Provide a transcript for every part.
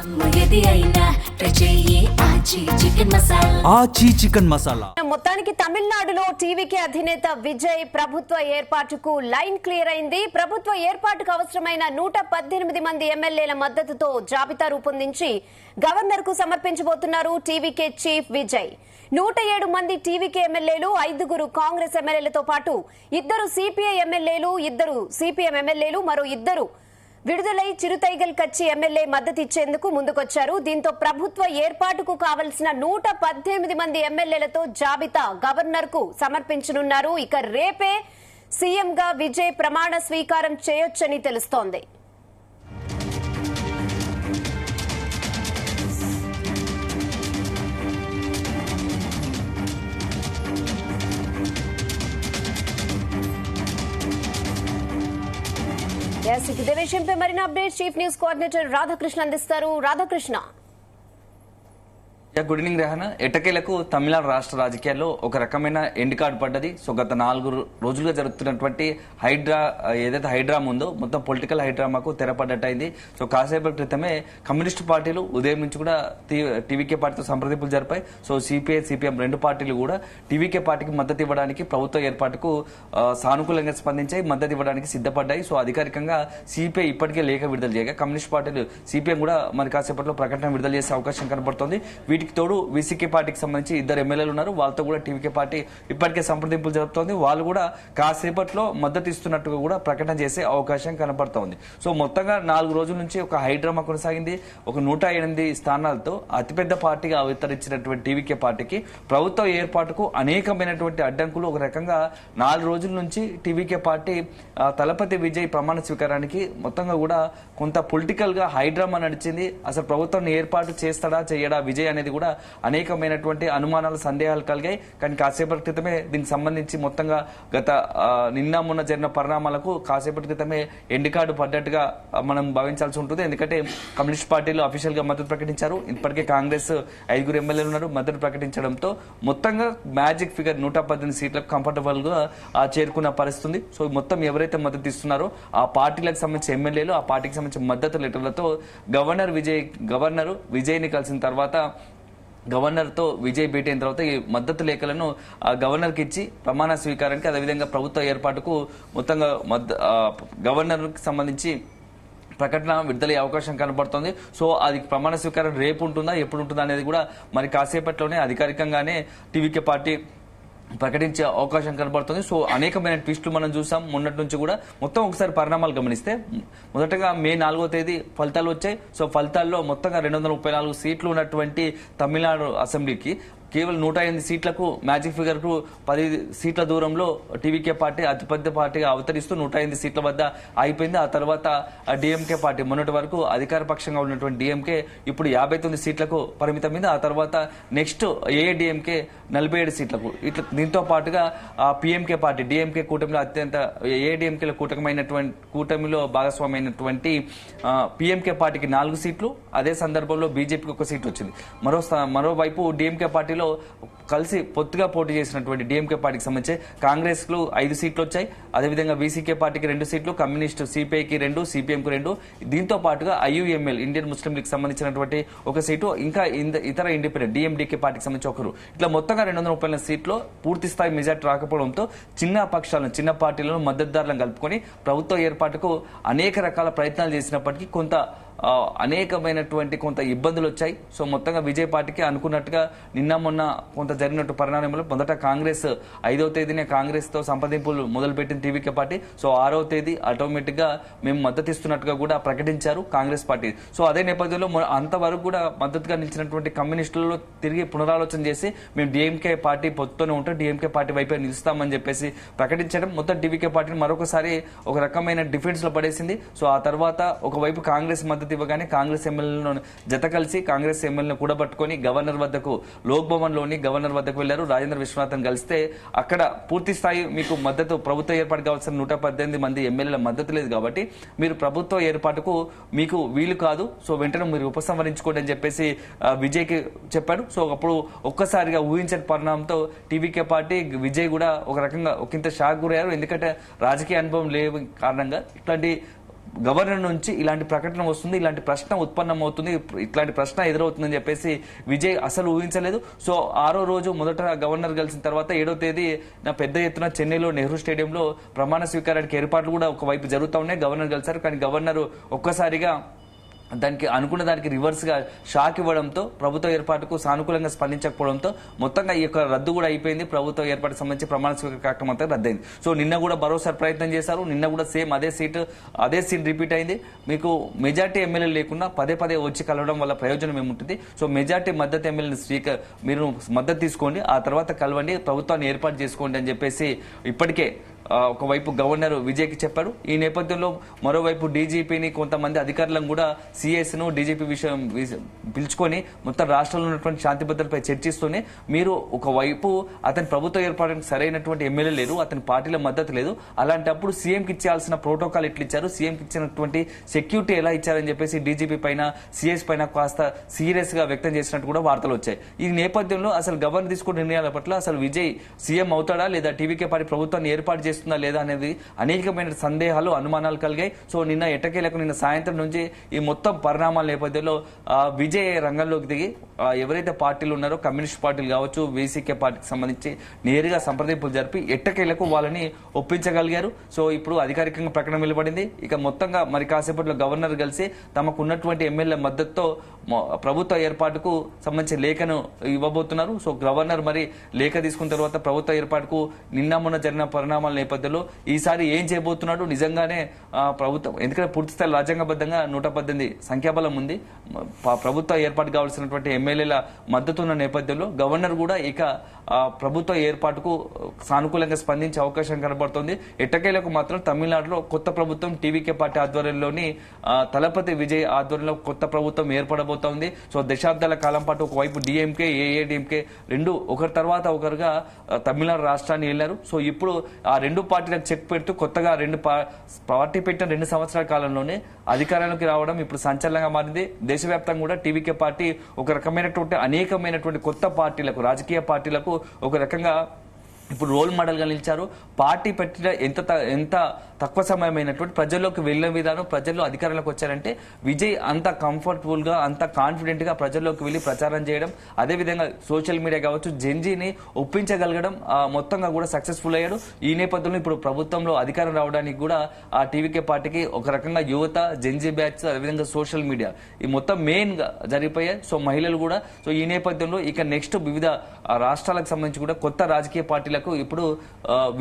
ఆచి చికెన్ మసాలా. మొత్తానికి తమిళనాడులో టీవీకే అధినేత విజయ్ ప్రభుత్వ ఏర్పాటుకు లైన్ క్లియర్ అయింది. ప్రభుత్వ ఏర్పాటుకు అవసరమైన 118 మంది ఎమ్మెల్యేల మద్దతుతో జాబితా రూపొందించి గవర్నర్ కు సమర్పించబోతున్నారు టీవీకే చీఫ్ విజయ్. 107 మంది టీవీకే ఎమ్మెల్యేలు, 5 కాంగ్రెస్ ఎమ్మెల్యేలతో పాటు 2 సిపిఐ ఎమ్మెల్యేలు, 2 సిపిఎం ఎమ్మెల్యేలు, మరో 2 విడుదలై చిరుతైగల్ కచ్చి ఎమ్మెల్యే మద్దతు ఇచ్చేందుకు ముందుకొచ్చారు. దీంతో ప్రభుత్వ ఏర్పాటుకు కావలసిన 118 మంది ఎమ్మెల్యేలతో జాబితా గవర్నర్ కు సమర్పించనున్నారు. ఇక రేపే సీఎంగా విజయ్ ప్రమాణ స్వీకారం చేయొచ్చని తెలుస్తోంది. ఇదే విషయంపై మరిన్ని updates chief news coordinator Radhakrishna అందిస్తారు. రాధాకృష్ణ. Good evening Rehana. ఎట్టకేలకు తమిళనాడు రాష్ట్ర రాజకీయాల్లో ఒక రకమైన ఎండ్ కార్డు పడ్డది. సో గత 4 రోజులుగా జరుగుతున్నటువంటి హైడ్రా ఉందో మొత్తం పొలిటికల్ హైడ్రామాకు తెరపడ్డట్టయింది. సో కాసేపటి క్రితమే కమ్యూనిస్టు పార్టీలు ఉదయం నుంచి కూడా టీవీకే పార్టీతో సంప్రదింపులు జరిపాయి. సో సిపిఐ, సిపిఎం 2 పార్టీలు కూడా టీవీకే పార్టీకి మద్దతు ఇవ్వడానికి, ప్రభుత్వ ఏర్పాటుకు సానుకూలంగా స్పందించాయి, మద్దతు ఇవ్వడానికి సిద్ధపడ్డాయి. సో అధికారికంగా సిపిఐ ఇప్పటికే లేఖ విడుదల చేయగా కమ్యూనిస్ట్ పార్టీలు, సిపిఎం కూడా మరి కాసేపట్లో ప్రకటన విడుదల చేసే అవకాశం కనబడుతోంది. వీటికి తోడు వీసీకే పార్టీకి సంబంధించి 2 ఎమ్మెల్యేలు ఉన్నారు. వాళ్ళతో కూడా టీవీకే పార్టీ ఇప్పటికే సంప్రదింపులు జరుపుతోంది. వాళ్ళు కూడా కాసేపట్లో మద్దతు ఇస్తున్నట్టుగా కూడా ప్రకటన చేసే అవకాశం కనబడుతోంది. సో మొత్తంగా 4 రోజుల నుంచి ఒక హైడ్రామా కొనసాగింది. ఒక 108 స్థానాలతో అతిపెద్ద పార్టీగా అవతరించినటువంటి టీవీకే పార్టీకి ప్రభుత్వ ఏర్పాటుకు అనేకమైనటువంటి అడ్డంకులు. ఒక రకంగా 4 రోజుల నుంచి టీవీకే పార్టీ తలపతి విజయ్ ప్రమాణ స్వీకారానికి మొత్తంగా కూడా కొంత పొలిటికల్ గా హైడ్రామా నడిచింది. అసలు ప్రభుత్వాన్ని ఏర్పాటు చేస్తాడా చేయడా విజయ్ అనేది కూడా అనేకమైనటువంటి అనుమానాలు, సందేహాలు కలిగాయి. కానీ కాసేపటి క్రితమే దీనికి సంబంధించి మొత్తంగా నిన్న మొన్న జరిగిన పరిణామాలకు కాసేపటి క్రితమే ఎండ్ కార్డు పడ్డట్టుగా మనం భావించాల్సి ఉంటుంది. ఎందుకంటే కమ్యూనిస్ట్ పార్టీలు అఫీషియల్ గా మద్దతు ప్రకటించారు. ఇప్పటికే కాంగ్రెస్ 5 ఎమ్మెల్యేలు ఉన్నారు. మద్దతు ప్రకటించడంతో మొత్తంగా మ్యాజిక్ ఫిగర్ 118 సీట్లకు కంఫర్టబుల్ గా చేరుకున్న పరిస్థితి. సో మొత్తం ఎవరైతే మద్దతు ఇస్తున్నారో ఆ పార్టీలకు సంబంధించిన ఎమ్మెల్యేలు, ఆ పార్టీకి సంబంధించిన మద్దతు లెటర్లతో గవర్నర్ విజయ్ ని కలిసిన తర్వాత, గవర్నర్ తో విజయ్ భేటీ అయిన తర్వాత ఈ మద్దతు లేఖలను గవర్నర్ కి ఇచ్చి ప్రమాణ స్వీకారానికి, అదేవిధంగా ప్రభుత్వ ఏర్పాటుకు మొత్తంగా గవర్నర్ కి సంబంధించి ప్రకటన విడుదలయ్యే అవకాశం కనబడుతోంది. సో అది ప్రమాణ స్వీకారం రేపు ఉంటుందా, ఎప్పుడు ఉంటుందా అనేది కూడా మరి కాసేపట్లోనే అధికారికంగానే టీవీకే పార్టీ ప్రకటించే అవకాశం కనబడుతుంది. సో అనేకమైన ట్విస్టులు మనం చూసాం మొన్నటి నుంచి కూడా. మొత్తం ఒకసారి పరిణామాలు గమనిస్తే మొదటగా మే 4వ తేదీ ఫలితాలు వచ్చాయి. సో ఫలితాల్లో మొత్తంగా 234 సీట్లు ఉన్నటువంటి తమిళనాడు అసెంబ్లీకి కేవలం 108 సీట్లకు, మ్యాజిక్ ఫిగర్ కు 10 సీట్ల దూరంలో టీవీకే పార్టీ అతిపెద్ద పార్టీగా అవతరిస్తూ 108 సీట్ల వద్ద అయిపోయింది. ఆ తర్వాత డిఎంకే పార్టీ మొన్నటి వరకు అధికార పక్షంగా ఉన్నటువంటి డిఎంకే ఇప్పుడు 59 సీట్లకు పరిమితమైంది. ఆ తర్వాత నెక్స్ట్ ఏఐడిఎంకే 47 సీట్లకు. ఇట్లా దీంతో పాటుగా పిఎంకే పార్టీ, డిఎంకే కూటమిలో అత్యంత ఏఐడిఎంకేలో కూటమిలో భాగస్వామైనటువంటి పిఎంకే పార్టీకి 4 సీట్లు. అదే సందర్భంలో బీజేపీకి 1 సీట్ వచ్చింది. మరోవైపు డిఎంకే పార్టీలో కలిసి పొత్తుగా పోటీ చేసినటువంటి డిఎంకే పార్టీకి సంబంధించి కాంగ్రెస్ కు 5 సీట్లు వచ్చాయి. అదేవిధంగా వీసీకే పార్టీకి 2 సీట్లు, కమ్యూనిస్ట్ సిపిఐకి 2, సిపిఎం కు 2. దీంతో పాటుగా ఐయుఎంఎల్, ఇండియన్ ముస్లిం లీగ్ సంబంధించినటువంటి 1 సీటు, ఇంకా ఇతర ఇండిపెండెంట్ డిఎండికే పార్టీకి సంబంధించి 1. ఇట్లా మొత్తంగా 230 సీట్లో పూర్తి స్థాయి మెజార్టీ రాకపోవడంతో చిన్న పార్టీలను, మద్దతుదారులను కలుపుకొని ప్రభుత్వ ఏర్పాటుకు అనేక రకాల ప్రయత్నాలు చేసినప్పటికీ అనేకమైనటువంటి కొంత ఇబ్బందులు వచ్చాయి. సో మొత్తంగా విజయ్ పార్టీకి అనుకున్నట్టుగా నిన్న మొన్న కొంత జరిగినట్టు పరిణామంలో మొదట కాంగ్రెస్ 5వ తేదీనే కాంగ్రెస్ తో సంప్రదింపులు మొదలుపెట్టిన టీవీకే పార్టీ. సో 6వ తేదీ ఆటోమేటిక్ గా మేము మద్దతు ఇస్తున్నట్టుగా కూడా ప్రకటించారు కాంగ్రెస్ పార్టీ. సో అదే నేపథ్యంలో అంతవరకు కూడా మద్దతుగా నిలిచినటువంటి కమ్యూనిస్టులలో తిరిగి పునరాలోచన చేసి మేము డిఎంకే పార్టీ పొత్తుతోనే ఉంటాం, డిఎంకే పార్టీ వైపే నిలుస్తామని చెప్పేసి ప్రకటించడం మొత్తం టీవీకే పార్టీని మరొకసారి ఒక రకమైన డిఫెన్స్ లో పడేసింది. సో ఆ తర్వాత ఒకవైపు కాంగ్రెస్ మద్దతు ఇవ్వగానే కాంగ్రెస్ ఎమ్మెల్యేలను జత కలిసి కాంగ్రెస్ ఎమ్మెల్యేలను కూడబట్టుకుని గవర్నర్ వద్దకు, లోక్ భవన్ లోని గవర్నర్ వద్దకు వెళ్లారు. రాజేంద్ర విశ్వనాథన్ కలిస్తే అక్కడ పూర్తి స్థాయి మీకు మద్దతు, ప్రభుత్వ ఏర్పాటు కావాల్సిన 118 మంది ఎమ్మెల్యేల మద్దతు లేదు కాబట్టి మీరు ప్రభుత్వ ఏర్పాటుకు మీకు వీలు కాదు, సో వెంటనే మీరు ఉపసంహరించుకోండి అని చెప్పేసి విజయ్ కి చెప్పాడు. సో అప్పుడు ఒక్కసారిగా ఊహించని పరిణామంతో టీవీకే పార్టీ, విజయ్ కూడా ఒక రకంగా ఒకంత షాక్ గురయ్యారు. ఎందుకంటే రాజకీయ అనుభవం లేని కారణంగా ఇట్లాంటి గవర్నర్ నుంచి ఇలాంటి ప్రకటన వస్తుంది, ఇలాంటి ప్రశ్న ఉత్పన్నమవుతుంది, ఇట్లాంటి ప్రశ్న ఎదురవుతుందని చెప్పేసి విజయ్ అసలు ఊహించలేదు. సో 6వ రోజు మొదట గవర్నర్ కలిసిన తర్వాత 7వ తేదీ పెద్ద ఎత్తున చెన్నైలో నెహ్రూ స్టేడియంలో ప్రమాణ స్వీకారానికి ఏర్పాట్లు కూడా ఒకవైపు జరుగుతూ ఉన్నాయి. గవర్నర్ కలిసారు, కానీ గవర్నర్ ఒక్కసారిగా దానికి అనుకున్న దానికి రివర్స్ గా షాక్ ఇవ్వడంతో ప్రభుత్వ ఏర్పాటుకు సానుకూలంగా స్పందించకపోవడంతో మొత్తంగా ఈ యొక్క రద్దు కూడా అయిపోయింది. ప్రభుత్వ ఏర్పాటుకు సంబంధించి ప్రమాణ స్వీకార కార్యక్రమం అంతా రద్దయింది. సో నిన్న కూడా భరోసా ప్రయత్నం చేశారు. నిన్న కూడా సేమ్ అదే సీన్ రిపీట్ అయింది. మీకు మెజార్టీ ఎమ్మెల్యేలు లేకుండా పదే పదే వచ్చి కలవడం వల్ల ప్రయోజనం ఏముంటుంది? సో మెజార్టీ మద్దతు ఎమ్మెల్యేని మీరు మద్దతు తీసుకోండి, ఆ తర్వాత కలవండి, ప్రభుత్వాన్ని ఏర్పాటు చేసుకోండి అని చెప్పేసి ఇప్పటికే ఒకవైపు గవర్నర్ విజయ్కి చెప్పారు. ఈ నేపథ్యంలో మరోవైపు డీజీపీని కొంతమంది అధికారులను కూడా సిఎస్ ను డీజీపీ విషయం పిలుచుకొని మొత్తం రాష్ట్రంలో ఉన్నటువంటి శాంతి భద్రతపై చర్చిస్తూనే మీరు ఒకవైపు అతని ప్రభుత్వ ఏర్పాటుకు సరైనటువంటి ఎమ్మెల్యే లేరు, అతని పార్టీలో మద్దతు లేదు, అలాంటప్పుడు సీఎంకి ఇచ్చాల్సిన ప్రోటోకాల్ ఎట్లా ఇచ్చారు, సీఎంకి ఇచ్చినటువంటి సెక్యూరిటీ ఎలా ఇచ్చారని చెప్పేసి డీజీపీ పైన సిఎస్ పైన కాస్త సీరియస్ గా వ్యక్తం చేసినట్టు కూడా వార్తలు వచ్చాయి. ఈ నేపథ్యంలో అసలు గవర్నర్ తీసుకున్న నిర్ణయాల పట్ల అసలు విజయ్ సీఎం అవుతాడా లేదా టీవీకే పార్టీ ప్రభుత్వాన్ని ఏర్పాటు చేస్తుందా లేదా అనేది అనేకమైన సందేహాలు అనుమానాలు కలిగాయి. సో నిన్న ఎట్టకేలకు నిన్న సాయంత్రం నుంచి ఈ మొత్తం పరిణామాల నేపథ్యంలో విజయ్ రంగంలోకి దిగి ఎవరైతే పార్టీలు ఉన్నారో కమ్యూనిస్ట్ పార్టీలు కావచ్చు, వీసీకే పార్టీకి సంబంధించి నేరుగా సంప్రదింపులు జరిపి ఎట్టకేలకు వాళ్ళని ఒప్పించగలిగారు. సో ఇప్పుడు అధికారికంగా ప్రకటన వెలువడింది. ఇక మొత్తంగా మరి కాసేపట్లో గవర్నర్ కలిసి తమకు ఉన్నటువంటి ఎమ్మెల్యే మద్దతుతో ప్రభుత్వ ఏర్పాటుకు సంబంధించి లేఖను ఇవ్వబోతున్నారు. సో గవర్నర్ మరి లేఖ తీసుకున్న తర్వాత ప్రభుత్వ ఏర్పాటుకు నిన్న మొన్న జరిగిన పరిణామాల నేపథ్యంలో ఈసారి ఏం చేయబోతున్నాడు, నిజంగానే ప్రభుత్వం ఎందుకంటే పూర్తిస్థాయి రాజ్యాంగబద్ధంగా 118 సంఖ్యాబలం ఉంది, ప్రభుత్వ ఏర్పాటు కావాల్సినటువంటి ఎమ్మెల్యేల మద్దతు ఉన్న నేపథ్యంలో గవర్నర్ కూడా ఇక ప్రభుత్వ ఏర్పాటుకు సానుకూలంగా స్పందించే అవకాశం కనబడుతోంది. ఎట్టకేలకు మాత్రం తమిళనాడులో కొత్త ప్రభుత్వం టీవీకే పార్టీ ఆధ్వర్యంలోని తలపతి విజయ్ ఆధ్వర్యంలో కొత్త ప్రభుత్వం ఏర్పడబోతోంది. సో దశాబ్దాల కాలం పాటు ఒకవైపు డిఎంకే ఏఐడిఎంకే రెండు ఒకరి తర్వాత ఒకరుగా తమిళనాడు రాష్ట్రాన్ని వెళ్లారు. సో ఇప్పుడు ఆ రెండు పార్టీలకు చెక్ పెడుతూ కొత్తగా పార్టీ పెట్టిన 2 సంవత్సరాల కాలంలోనే అధికారంలోకి రావడం ఇప్పుడు సంచలనంగా మారింది. దేశవ్యాప్తంగా కూడా టీవీకే పార్టీ ఒక రకమైనటువంటి అనేకమైనటువంటి కొత్త పార్టీలకు, రాజకీయ పార్టీలకు ఒక రకంగా ఇప్పుడు రోల్ మోడల్ గా నిలిచారు. పార్టీ పెట్టిన ఎంత తక్కువ సమయమైనటువంటి ప్రజల్లోకి వెళ్లిన విధానం, ప్రజల్లో అధికారంలోకి వచ్చారంటే విజయ్ అంత కంఫర్టబుల్ గా అంత కాన్ఫిడెంట్ గా ప్రజల్లోకి వెళ్లి ప్రచారం చేయడం, అదేవిధంగా సోషల్ మీడియా కావచ్చు జెన్జీని ఒప్పించగలగడం మొత్తంగా కూడా సక్సెస్ఫుల్ అయ్యాడు. ఈ నేపథ్యంలో ఇప్పుడు ప్రభుత్వంలో అధికారం రావడానికి కూడా ఆ టీవీకే పార్టీకి ఒక రకంగా యువత, జెన్జీ బ్యాచ్, అదేవిధంగా సోషల్ మీడియా ఈ మొత్తం మెయిన్ గా జరిగిపోయాయి. సో మహిళలు కూడా సో ఈ నేపథ్యంలో ఇక నెక్స్ట్ వివిధ రాష్ట్రాలకు సంబంధించి కూడా కొత్త రాజకీయ పార్టీలకు ఇప్పుడు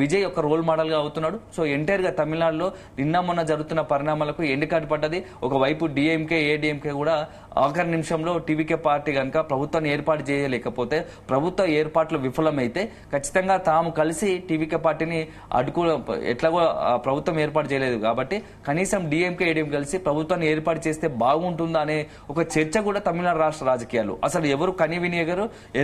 విజయ్ ఒక రోల్ మోడల్ గా అవుతున్నాడు. సో ఎంటైర్ గా తమిళనాడులో నిన్న మొన్న జరుగుతున్న పరిణామాలకు ఎండుకాటు పడ్డది. ఒకవైపు డిఎంకే ఏడిఎంకే కూడా ఆఖరి నిమిషంలో టీవీకే పార్టీ కనుక ప్రభుత్వాన్ని ఏర్పాటు చేయలేకపోతే, ప్రభుత్వ ఏర్పాట్లు విఫలమైతే ఖచ్చితంగా తాము కలిసి టీవీకే పార్టీని ఎట్లాగో ప్రభుత్వం ఏర్పాటు చేయలేదు కాబట్టి కనీసం డిఎంకే ఏడిఎంకే కలిసి ప్రభుత్వాన్ని ఏర్పాటు చేస్తే బాగుంటుందా అనే ఒక చర్చ కూడా తమిళనాడు రాష్ట్ర రాజకీయాలు అసలు ఎవరు కనివిని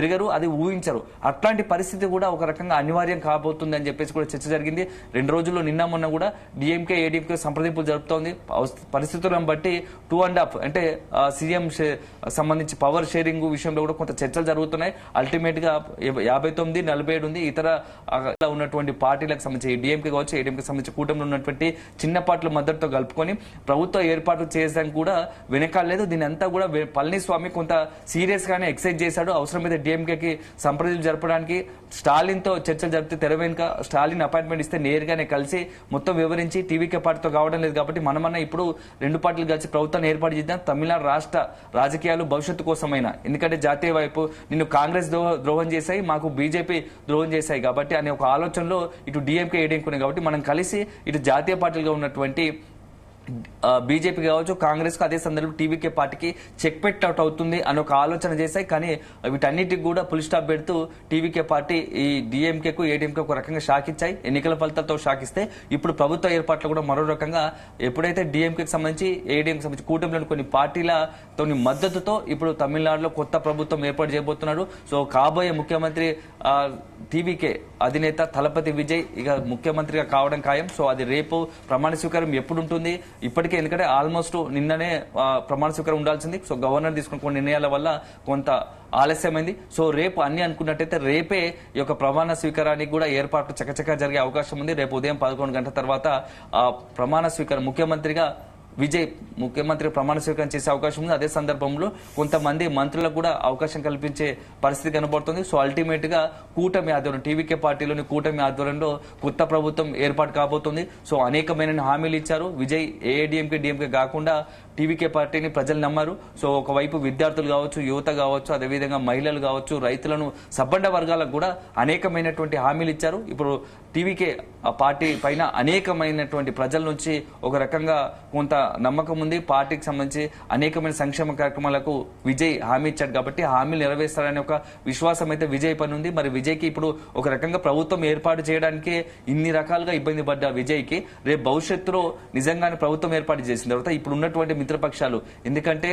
ఎరగరు, అది ఊహించరు. అట్లాంటి పరిస్థితి కూడా ఒక రకంగా అనివార్యం కాబోతుంది అని చెప్పేసి కూడా చర్చ జరిగింది. 2 రోజుల్లో నిన్న మొన్న కూడా డిఎంకే ఏడీఎంకే సంప్రదింపులు జరుపుతోంది. పరిస్థితులను బట్టి 2.5 అంటే సీఎం సంబంధించి పవర్ షేరింగ్ విషయంలో కూడా కొంత చర్చలు జరుగుతున్నాయి. అల్టిమేట్ గా 59, 47 ఉంది. ఇతర ఉన్నటువంటి పార్టీలకు సంబంధించి డిఎంకే కావచ్చు, ఏడీఎంకే సంబంధించి కూటమిలో ఉన్నటువంటి చిన్న పార్టీల మద్దతుతో కలుపుకొని ప్రభుత్వ ఏర్పాటు చేయడానికి కూడా వెనకాలేదు. దీని అంతా కూడా పళనిస్వామి కొంత సీరియస్ గానే ఎక్సైజ్ చేశాడు. అవసరమైతే డిఎంకేకి సంప్రదింపులు జరపడానికి స్టాలిన్ తో చర్చలు జరిపితే తెర వెనుక స్టాలిన్ అపాయింట్మెంట్ ఇస్తే నేరుగానే కలిసి మొత్తం వివరించి టీవీకే పార్టీతో కావడం లేదు కాబట్టి మనమన్నా ఇప్పుడు 2 పార్టీలు కలిసి ప్రభుత్వాన్ని ఏర్పాటు చేద్దాం, తమిళనాడు రాష్ట్ర రాజకీయాలు భవిష్యత్తు కోసమైనా, ఎందుకంటే జాతీయ వైపు నిన్ను కాంగ్రెస్ ద్రోహం చేశాయి, మాకు బీజేపీ ద్రోహం చేశాయి కాబట్టి అనే ఒక ఆలోచనలో ఇటు డిఎంకే ఏడీఎంకే కాబట్టి మనం కలిసి ఇటు జాతీయ పార్టీలుగా ఉన్నటువంటి బీజేపీ కావచ్చు, కాంగ్రెస్ కు అదే సందర్భంలో టీవీకే పార్టీకి చెక్ పెట్ అవుట్ అవుతుంది అని ఒక ఆలోచన చేశాయి. కానీ వీటన్నిటికి కూడా ఫుల్ స్టాప్ పెడుతూ టీవీకే పార్టీ ఈ డిఎంకేకు ఏడీఎంకే ఒక రకంగా షాక్ ఇచ్చాయి. ఎన్నికల ఫలితాలతో షాక్ ఇస్తే ఇప్పుడు ప్రభుత్వ ఏర్పాట్లు కూడా మరో రకంగా ఎప్పుడైతే డిఎంకేకి సంబంధించి ఏడీఎంకి సంబంధించి కూటమిలోని కొన్ని పార్టీలతో మద్దతుతో ఇప్పుడు తమిళనాడులో కొత్త ప్రభుత్వం ఏర్పాటు చేయబోతున్నారు. సో కాబోయే ముఖ్యమంత్రి టీవీకే అధినేత తలపతి విజయ్ ఇక ముఖ్యమంత్రిగా కావడం ఖాయం. సో అది రేపు ప్రమాణ స్వీకారం ఎప్పుడు ఉంటుంది ఇప్పటికే, ఎందుకంటే ఆల్మోస్ట్ నిన్ననే ప్రమాణ స్వీకారం ఉండాల్సింది. సో గవర్నర్ తీసుకున్న కొన్ని నిర్ణయాల వల్ల కొంత ఆలస్యమైంది. సో రేపు అన్ని అనుకున్నట్టయితే రేపే ఈ యొక్క ప్రమాణ స్వీకారానికి కూడా ఏర్పాట్లు చకచకా జరిగే అవకాశం ఉంది. రేపు ఉదయం 11 గంటల తర్వాత ప్రమాణ స్వీకారం ముఖ్యమంత్రిగా విజయ్ ముఖ్యమంత్రి ప్రమాణ స్వీకారం చేసే అవకాశం ఉంది. అదే సందర్భంలో కొంతమంది మంత్రులకు కూడా అవకాశం కల్పించే పరిస్థితి కనబడుతుంది. సో అల్టిమేట్ గా కూటమి ఆధ్వర్యం టీవీకే పార్టీలోని కూటమి ఆధ్వర్యంలో కొత్త ప్రభుత్వం ఏర్పాటు కాబోతుంది. సో అనేకమైన హామీలు ఇచ్చారు. విజయ్ ఏఐడిఎంకే కాకుండా టీవీకే పార్టీని ప్రజలు నమ్మారు. సో ఒకవైపు విద్యార్థులు కావచ్చు, యువత కావచ్చు, అదేవిధంగా మహిళలు కావచ్చు, రైతులను సబ్బండ వర్గాలకు కూడా అనేకమైనటువంటి హామీలు ఇచ్చారు. ఇప్పుడు టీవీకే పార్టీ పైన అనేకమైనటువంటి ప్రజల నుంచి ఒక రకంగా కొంత నమ్మకం ఉంది. పార్టీకి సంబంధించి అనేకమైన సంక్షేమ కార్యక్రమాలకు విజయ్ హామీ ఇచ్చాడు కాబట్టి హామీలు నెరవేర్స్తారనే ఒక విశ్వాసం అయితే విజయ్ పని ఉంది. మరి విజయ్కి ఇప్పుడు ఒక రకంగా ప్రభుత్వం ఏర్పాటు చేయడానికి ఇన్ని రకాలుగా ఇబ్బంది పడ్డ విజయ్కి రేపు భవిష్యత్తులో నిజంగానే ప్రభుత్వం ఏర్పాటు చేసిన తర్వాత ఇప్పుడు ఉన్నటువంటి మిత్రపక్షాలు, ఎందుకంటే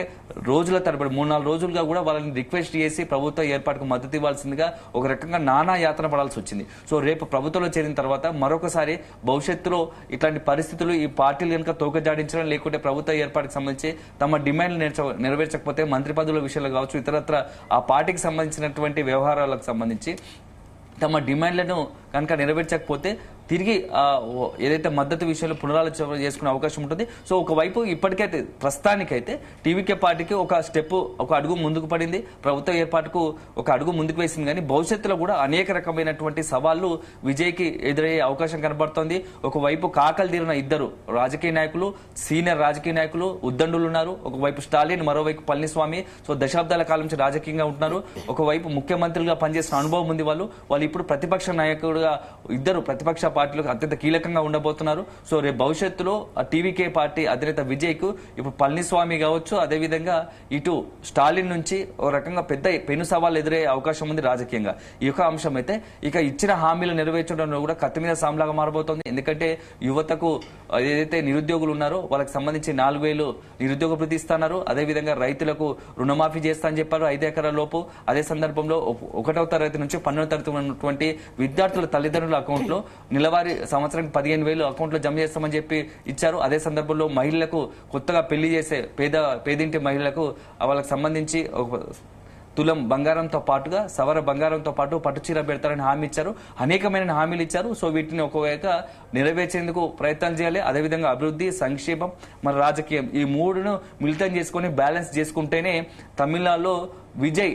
రోజుల తరబడి 3-4 రోజులుగా కూడా వాళ్ళని రిక్వెస్ట్ చేసి ప్రభుత్వ ఏర్పాటుకు మద్దతు ఇవ్వాల్సిందిగా ఒక రకంగా నానా యాతన పడాల్సి వచ్చింది. సో రేపు ప్రభుత్వంలో చేరిన తర్వాత మరొకసారి భవిష్యత్తులో ఇట్లాంటి పరిస్థితులు ఈ పార్టీలు కనుక తోకజాడించడం లేకుంటే ప్రభుత్వ ఏర్పాటుకు సంబంధించి తమ డిమాండ్లు నెరవేర్చకపోతే మంత్రి పదవుల విషయాలు కావచ్చు, ఇతరత్ర ఆ పార్టీకి సంబంధించినటువంటి వ్యవహారాలకు సంబంధించి తమ డిమాండ్లను కనుక నెరవేర్చకపోతే తిరిగి ఏదైతే మద్దతు విషయంలో పునరాలోచన చేసుకునే అవకాశం ఉంటుంది. సో ఒకవైపు ఇప్పటికైతే ప్రస్తుతానికైతే టీవీకే పార్టీకి ఒక అడుగు ముందుకు పడింది, ప్రభుత్వ ఏర్పాటుకు ఒక అడుగు ముందుకు వేసింది. కానీ భవిష్యత్తులో కూడా అనేక రకమైనటువంటి సవాళ్లు విజయ్కి ఎదురయ్యే అవకాశం కనబడుతోంది. ఒకవైపు కాకలు తీరిన ఇద్దరు రాజకీయ నాయకులు, సీనియర్ రాజకీయ నాయకులు ఉద్దండులు ఉన్నారు. ఒకవైపు స్టాలిన్, మరోవైపు పళనిస్వామి. సో దశాబ్దాల కాలం నుంచి రాజకీయంగా ఉంటున్నారు. ఒకవైపు ముఖ్యమంత్రులుగా పనిచేసిన అనుభవం ఉంది. వాళ్ళు ఇప్పుడు ప్రతిపక్ష నాయకుడుగా ఇద్దరు ప్రతిపక్ష పార్టీలకు అత్యంత కీలకంగా ఉండబోతున్నారు. సో రేపు భవిష్యత్తులో టీవీకే పార్టీ అధినేత విజయ్ కు ఇప్పుడు పళనిస్వామి కావచ్చు, అదేవిధంగా ఇటు స్టాలిన్ నుంచి ఒక రకంగా పెద్ద పెను సవాళ్ళు ఎదురయ్యే అవకాశం ఉంది రాజకీయంగా. ఈ యొక్క అంశం అయితే ఇక ఇచ్చిన హామీలు నెరవేర్చడంలో కూడా కత్తి మీద సాంలాగా మారబోతోంది. ఎందుకంటే యువతకు ఏదైతే నిరుద్యోగులు ఉన్నారో వాళ్ళకి సంబంధించి 4,000 నిరుద్యోగ భృతి ఇస్తున్నారు. అదేవిధంగా రైతులకు రుణమాఫీ చేస్తా అని చెప్పారు 5 ఎకరాల లోపు. అదే సందర్భంలో 1వ తరగతి నుంచి 12వ తరగతి ఉన్నటువంటి విద్యార్థుల తల్లిదండ్రుల అకౌంట్ లో నెలవారీ సంవత్సరానికి 15,000 అకౌంట్ లో జమ చేస్తామని చెప్పి ఇచ్చారు. అదే సందర్భంలో మహిళలకు కొత్తగా పెళ్లి చేసే పేదింటి మహిళలకు వాళ్ళకి సంబంధించి తులం బంగారంతో పాటుగా సవర బంగారంతో పాటు పట్టుచీర పెడతారని హామీ ఇచ్చారు. అనేకమైన హామీలు ఇచ్చారు. సో వీటిని ఒకవేళ నెరవేర్చేందుకు ప్రయత్నాలు చేయాలి. అదేవిధంగా అభివృద్ధి, సంక్షేమం, మరి రాజకీయం ఈ మూడును మిళితం చేసుకుని బ్యాలెన్స్ చేసుకుంటేనే తమిళనాడులో విజయ్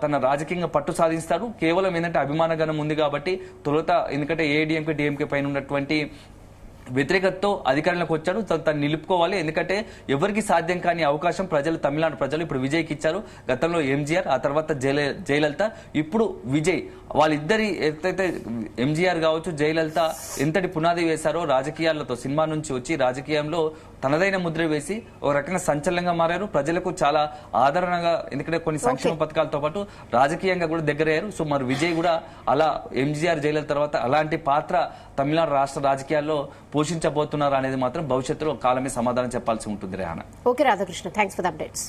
తన రాజకీయంగా పట్టు సాధిస్తాడు. కేవలం ఏంటంటే అభిమానగణం ఉంది కాబట్టి తొలుత ఎందుకంటే ఏఐడిఎంకే డిఎంకే పైన ఉన్నటువంటి వ్యతిరేకతతో అధికారంలోకి వచ్చాడు. తను నిలుపుకోవాలి. ఎందుకంటే ఎవరికి సాధ్యం కాని అవకాశం తమిళనాడు ప్రజలు ఇప్పుడు విజయ్కి ఇచ్చారు. గతంలో ఎంజీఆర్, ఆ తర్వాత జయలలిత, ఇప్పుడు విజయ్. వాళ్ళిద్దరి ఎత్తైతే ఎంజీఆర్ కావచ్చు, జయలలిత ఎంతటి పునాది వేశారో రాజకీయాలతో, సినిమా నుంచి వచ్చి రాజకీయంలో తనదైన ముద్ర వేసి ఒక రకంగా సంచలనంగా మారారు. ప్రజలకు చాలా ఆదరణగా, ఎందుకంటే కొన్ని సంక్షేమ పథకాలతో పాటు రాజకీయంగా కూడా దగ్గరయ్యారు. సో మరి విజయ్ కూడా అలా ఎంజీఆర్, జయలలిత తర్వాత అలాంటి పాత్ర తమిళనాడు రాష్ట్ర రాజకీయాల్లో పోషించబోతున్నారు అనేది మాత్రం భవిష్యత్తులో కాలమే సమాధానం చెప్పాల్సి ఉంటుంది. Rehana. Okay Radhakrishna, thanks for the updates.